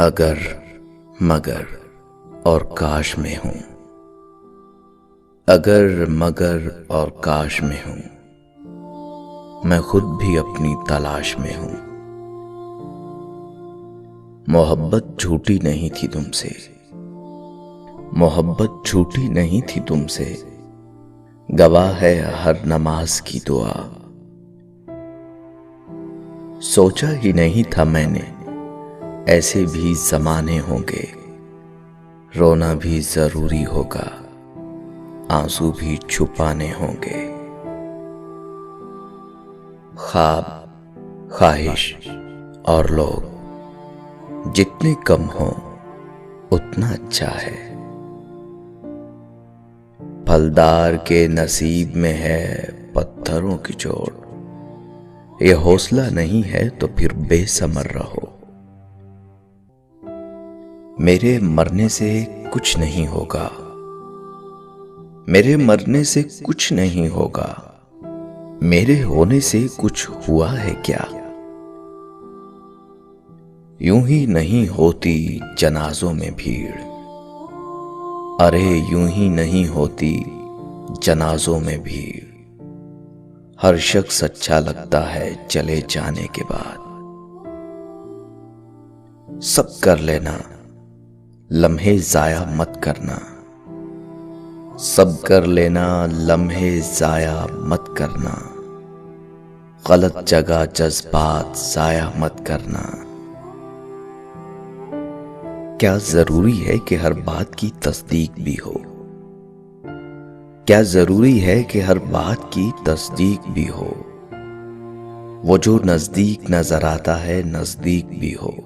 अगर मगर और काश में हूं, अगर मगर और काश में हूं, मैं खुद भी अपनी तलाश में हूं। मोहब्बत झूठी नहीं थी तुमसे, मोहब्बत झूठी नहीं थी तुमसे, गवाह है हर नमाज की दुआ। सोचा ही नहीं था मैंने ऐसे भी ज़माने होंगे, रोना भी जरूरी होगा, आंसू भी छुपाने होंगे। ख्वाब, ख्वाहिश और लोग जितने कम हों उतना अच्छा है। फलदार के नसीब में है पत्थरों की चोट, ये हौसला नहीं है तो फिर बेसमर रहो। मेरे मरने से कुछ नहीं होगा, मेरे मरने से कुछ नहीं होगा, मेरे होने से कुछ हुआ है क्या? यूं ही नहीं होती जनाजों में भीड़, अरे यूं ही नहीं होती जनाजों में भीड़। हर शख्स अच्छा लगता है चले जाने के बाद। सब कर लेना, लम्हे जाया मत करना, सब कर लेना, लम्हे जाया मत करना, गलत जगह जज्बात जाया मत करना। क्या जरूरी है कि हर बात की तस्दीक भी हो? क्या जरूरी है कि हर बात की तस्दीक भी हो? वो जो नजदीक नजर आता है नजदीक भी हो।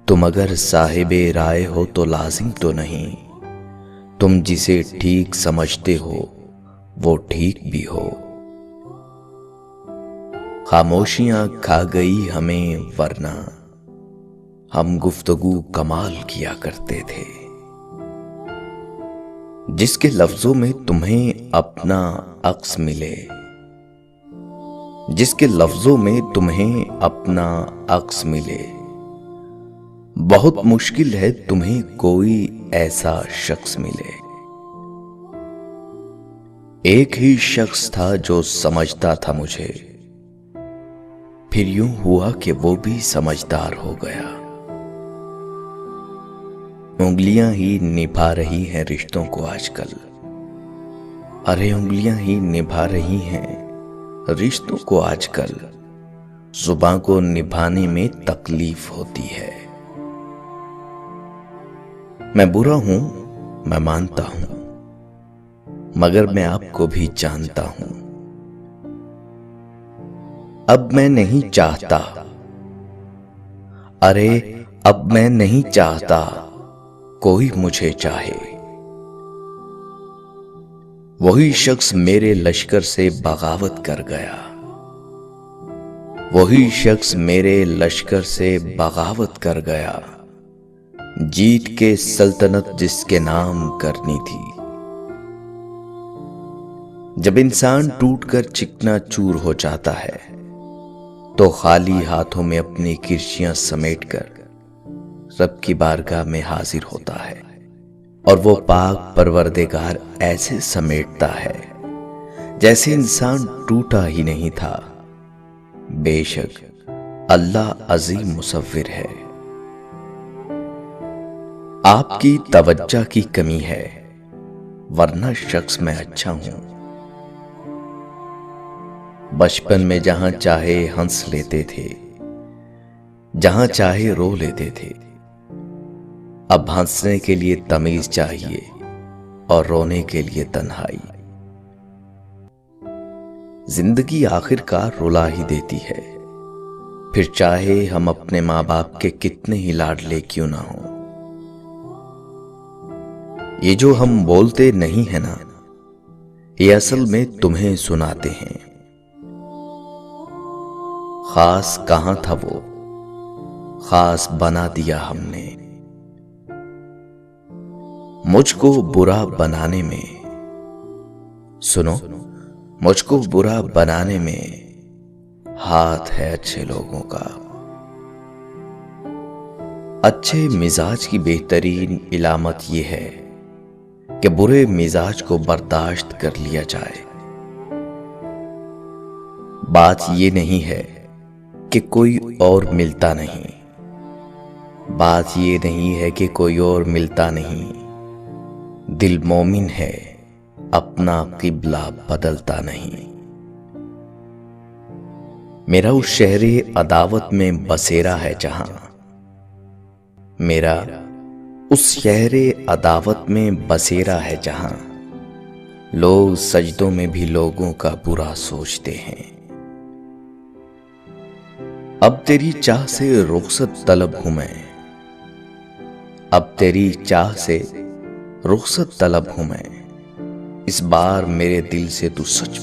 तुम अगर साहिबे राय हो तो लाजिम तो नहीं, तुम जिसे ठीक समझते हो वो ठीक भी हो। खामोशियां खा गई हमें वरना हम गुफ्तगू कमाल किया करते थे। जिसके लफ्जों में तुम्हें अपना अक्स मिले, जिसके लफ्जों में तुम्हें अपना अक्स मिले, बहुत मुश्किल है तुम्हें कोई ऐसा शख्स मिले। एक ही शख्स था जो समझता था मुझे, फिर यूं हुआ कि वो भी समझदार हो गया। उंगलियां ही निभा रही हैं रिश्तों को आजकल, अरे उंगलियां ही निभा रही हैं रिश्तों को आजकल। जुबान को निभाने में तकलीफ होती है। मैं बुरा हूं, मैं मानता हूं, मगर मैं आपको भी जानता हूं। अब मैं नहीं चाहता, अरे अब मैं नहीं चाहता कोई मुझे चाहे। वही शख्स मेरे लश्कर से बगावत कर गया, वही शख्स मेरे लश्कर से बगावत कर गया। जीत के सल्तनत जिसके नाम करनी थी। जब इंसान टूटकर चिकना चूर हो जाता है तो खाली हाथों में अपनी किर्चियां समेटकर रब की बारगाह में हाजिर होता है, और वो पाक परवरदिगार ऐसे समेटता है जैसे इंसान टूटा ही नहीं था। बेशक अल्लाह अजीम मुसव्विर है। आपकी तवज्जो की कमी है, वरना शख्स मैं अच्छा हूं। बचपन में जहां चाहे हंस लेते थे, जहां चाहे रो लेते थे। अब हंसने के लिए तमीज चाहिए और रोने के लिए तन्हाई। जिंदगी आखिरकार रुला ही देती है, फिर चाहे हम अपने मां बाप के कितने ही लाडले क्यों ना हो। ये जो हम बोलते नहीं है ना, ये असल में तुम्हें सुनाते हैं। खास कहां था वो, खास बना दिया हमने। मुझको बुरा बनाने में, सुनो, मुझको बुरा बनाने में हाथ है अच्छे लोगों का। अच्छे मिजाज की बेहतरीन इलामत यह है कि बुरे मिजाज को बर्दाश्त कर लिया जाए। बात यह नहीं है कि कोई और मिलता नहीं, बात यह नहीं है कि कोई और मिलता नहीं। दिल मोमिन है, अपना किबला बदलता नहीं। मेरा उस शहरे अदावत में बसेरा है जहां, मेरा उस शहरे अदावत में बसेरा है जहां लोग सजदों में भी लोगों का बुरा सोचते हैं। अब तेरी चाह से रुखसत तलब हूं मैं, अब तेरी चाह से रुखसत तलब हूं मैं। इस बार मेरे दिल से तू सच